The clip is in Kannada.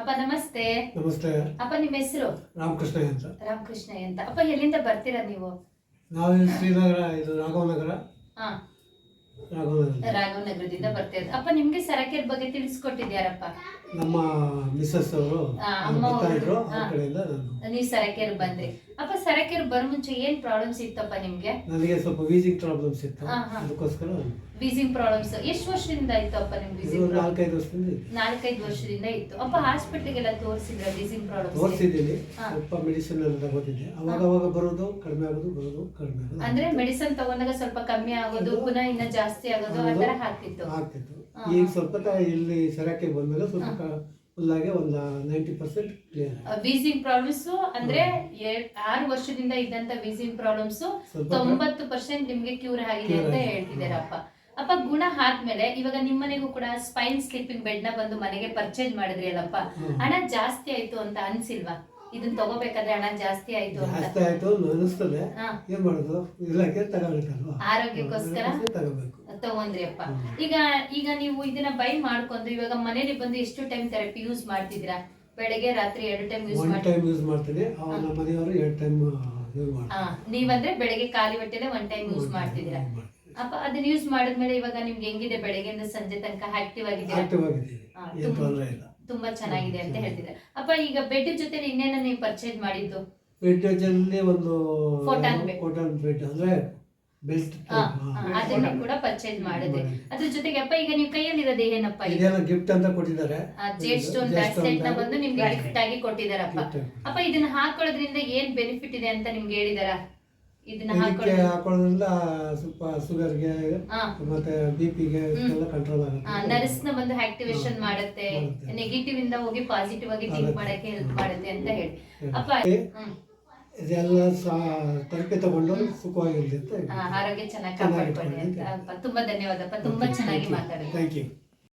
ಅಪ್ಪ ನಮಸ್ತೆ. ನಮಸ್ತೆ. ಅಪ್ಪ ನಿಮ್ಮ ಹೆಸರು? ರಾಮಕೃಷ್ಣ ಅಂತ. ರಾಮಕೃಷ್ಣ ಅಂತ. ಅಪ್ಪ ಎಲ್ಲಿಂದ ಬರ್ತೀರಾ ನೀವು? ನಾವು ಶ್ರೀನಗರ, ಇದು ರಾಘವನಗರ. ಹಾ, ರಾಘವನಗರ. ರಾಘವನಗರದಿಂದ ಬರ್ತೀರ. ಅಪ್ಪ ನಿಮ್ಗೆ ಸರಕೇರ್ ಬಗ್ಗೆ ತಿಳಿಸ್ಕೊಟ್ಟಿದ್ಯಾರಪ್ಪ? ನಮ್ಮ ಮಿಸಸ್ ಅವರು ಬರ್ತಾ ಇದ್ರು, ಆ ಕಡೆಯಿಂದ ನೀವು ಸರಕೇರ್ ಬಂದ್ರಿ. ಅಪ್ಪ ಸರಕೇರ್ ಬರೋ ಮುಂಚೆ ಏನ್ ಪ್ರಾಬ್ಲಮ್ಸ್ ಇತ್ತಪ್ಪ ನಿಮ್ಗೆ? ನನಗೆ ಸ್ವಲ್ಪ ವೀಸಿಂಗ್ ಪ್ರಾಬ್ಲಮ್ಸ್ ಇತ್ತು, ಅದಕ್ಕೋಸ್ಕರ. ವೀಸಿಂಗ್ ಪ್ರಾಬ್ಲಮ್ಸ್ ಎಷ್ಟು ವರ್ಷದಿಂದ ಇತ್ತು ಅಪ್ಪ ನಿಮ್ಗೆ? ವೀಸಿಂಗ್ 4-5 ವರ್ಷದಿಂದ ಇತ್ತು. 4-5 ವರ್ಷದಿಂದ ಇತ್ತು. ಅಪ್ಪ ಹಾಸ್ಪಿಟ್ಲಿಗೆಲ್ಲ ತೋರಿಸಿದ್ರ ವೀಸಿಂಗ್ ಪ್ರಾಬ್ಲಮ್ಸ್? ತೋರಿಸಿದ್ದೀನಿ, ಸ್ವಲ್ಪ ಮೆಡಿಸಿನ್ ಎಲ್ಲ ತಗೋತಿದ್ದೆ. ಅವಾಗ ಬರೋದು ಕಡಿಮೆ ಆಗೋದು, ಬರೋದು ಕಡಿಮೆ ಆಗೋದು. ಅಂದ್ರೆ ಮೆಡಿಸಿನ್ ತಗೊಂಡಾಗ ಸ್ವಲ್ಪ ಕಮ್ಮಿ ಆಗೋದು, ಪುನಃ ಇನ್ನ ಜಾಸ್ತಿ ಆಗೋದು, ಆ ತರ ಆಗ್ತಿತ್ತು. ಈಗ ಸ್ವಲ್ಪ ಇಲ್ಲಿ ಸರಕ್ಕೆ ಬಂದ್ಮೇಲೆ ಸ್ವಲ್ಪ ಫುಲ್ ಆಗಿ ಒಂದು 90% ಕ್ಲಿಯರ್. ವೀಸಿಂಗ್ ಪ್ರಾಬ್ಲಮ್ಸ್ ಅಂದ್ರೆ 6 ವರ್ಷದಿಂದ ಇದ್ದಂತ ವೀಸಿಂಗ್ ಪ್ರಾಬ್ಲಮ್ಸ್ 90% ನಿಮ್ಗೆ ಕ್ಯೂರ್ ಆಗಿದೆ ಅಂತ ಹೇಳ್ತಿದ್ದೀರಪ್ಪ. ಅಪ್ಪ ಗುಣ ಆದ್ಮೇಲೆ ಇವಾಗ ನಿಮ್ಮನೆಗೂ ಕೂಡ ಸ್ಪೈನ್ ಸ್ಲೀಪಿಂಗ್ ಬೆಡ್ ನ ಬಂದು ಮನೆಗೆ ಪರ್ಚೇಸ್ ಮಾಡಿದ್ರಿ ಅಲ್ಲಪ್ಪ, ಹಣ ಜಾಸ್ತಿ ಆಯ್ತು ಅಂತ ಅನ್ಸಿಲ್ವಾ? ಇದನ್ನ ತಗೋಬೇಕಾದ್ರೆ ಹಣ ಜಾಸ್ತಿ ಆಯ್ತು ಜಾಸ್ತಿ ಆಯ್ತು ಅನಿಸ್ತದೆ. ಏನ್ ಮಾಡೋದು, ಇಲ್ಲಕ್ಕೆ ತಗೋಬೇಕಲ್ವಾ, ಆರೋಗ್ಯಕ್ಕೋಸ್ಕರ ತಗೋಬೇಕು. ತಗೊಂಡ್ರಿ ಅಪ್ಪ. ಈಗ ನೀವು ಇದನ್ನ ಬೈ ಮಾಡ್ಕೊಂಡು ಇವಾಗ ಮನೇಲಿ ಬಂದು ಎಷ್ಟು ಟೈಮ್ ಥೆರಪಿ ಯೂಸ್ ಮಾಡ್ತಿದ್ದೀರಾ? ಬೆಳಗ್ಗೆ ರಾತ್ರಿ 2 ಟೈಮ್ ಯೂಸ್ ಮಾಡ್ತೀನಿ. ನಮ್ಮ ಮನೆಯವರು 2 ಟೈಮ್ ಯೂಸ್ ಮಾಡ್ತಾರೆ. ನೀವಂದ್ರೆ ಬೆಳಗ್ಗೆ ಖಾಲಿ ಹೊಟ್ಟೆಲೆ 1 ಟೈಮ್ ಯೂಸ್ ಮಾಡ್ತಿದ್ದೀರಾ ಅಪ್ಪ. ಅದನ್ನ ಯೂಸ್ ಮಾಡಿದ್ಮೇಲೆ ಇವಾಗ ನಿಮ್ಗೆ ಹೆಂಗಿದೆ? ಬೆಳಗ್ಗೆಯಿಂದ ಸಂಜೆ ತನಕ ಆಕ್ಟಿವ್ ಆಗಿದ್ದೀರಾ? ತುಂಬಾ ಚೆನ್ನಾಗಿದೆ ಅಂತ ಹೇಳ್ತಿದ್ದಾರೆ ಅಪ್ಪ. ಈಗ ಬೆಡ್ ಜೊತೆ ಇನ್ನೇನ ನೀವು ಪರ್ಚೇಸ್ ಮಾಡಿದ್ದು? ಬೆಡ್ ಜೊತೆ ಒಂದು ಕಾಟನ್ ಬೆಡ್ ಅಂದ್ರೆ ಬೆಲ್ಟ್, ಅದನ್ನ ಕೂಡ ಪರ್ಚೇಸ್ ಮಾಡಿದ್ರಿ. ಅದ್ರ ಜೊತೆಗೆ ಅಪ್ಪ ಈಗ ನೀವು ಕೈಯಲ್ಲಿ ಇರೋದು ಏನಪ್ಪ? ಇದೆಲ್ಲ ಗಿಫ್ಟ್ ಅಂತ ಕೊಟ್ಟಿದ್ದಾರೆ. ಜೇಡ್ ಸ್ಟೋನ್ ಬ್ರಾಸ್ಲೆಟ್ ನ ಬಂದು ನಿಮ್ಗೆ ಗಿಫ್ಟ್ ಆಗಿ ಕೊಟ್ಟಿದಾರಪ್ಪ. ಅಪ್ಪ ಇದನ್ನ ಹಾಕೊಳ್ಳೋದ್ರಿಂದ ಏನ್ ಬೆನಿಫಿಟ್ ಇದೆ ಅಂತ ನಿಮ್ಗೆ ಹೇಳಿದಾರ? ಇದನ್ನ ಹಾಕೊಳ್ಳೋದ್ರಿಂದ ಸ್ವಲ್ಪ ಶುಗರ್ಗೆ ಮತ್ತೆ ಬಿಪಿಗೆ ಕಂಟ್ರೋಲ್ ಆಗುತ್ತೆ. ನರ್ಸ್ ನ ಬಂದು ಆಕ್ಟಿವೇಶನ್ ಮಾಡುತ್ತೆ, ನೆಗೆಟಿವ್ ಇಂದ ಹೋಗಿ ಪಾಸಿಟಿವ್ ಆಗಿ ಥಿಂಕ್ ಮಾಡಕ್ಕೆ ಹೆಲ್ಪ್ ಮಾಡುತ್ತೆ ಅಂತ ಹೇಳಿ ಅಪ್ಪ. ಇದೆಲ್ಲ ತರಪಿ ತಗೊಂಡು ಸುಖವಾಗಿರ್ಲಿ ಅಂತ, ಆರೋಗ್ಯ ಚೆನ್ನಾಗಿ ಕಾಪಾಡ್ಕೊಳ್ಳಿ ಅಂತ. ತುಂಬಾ ಧನ್ಯವಾದಪ್ಪ, ತುಂಬಾ ಚೆನ್ನಾಗಿ ಮಾತಾಡಿದ್ರಿ. Thank you.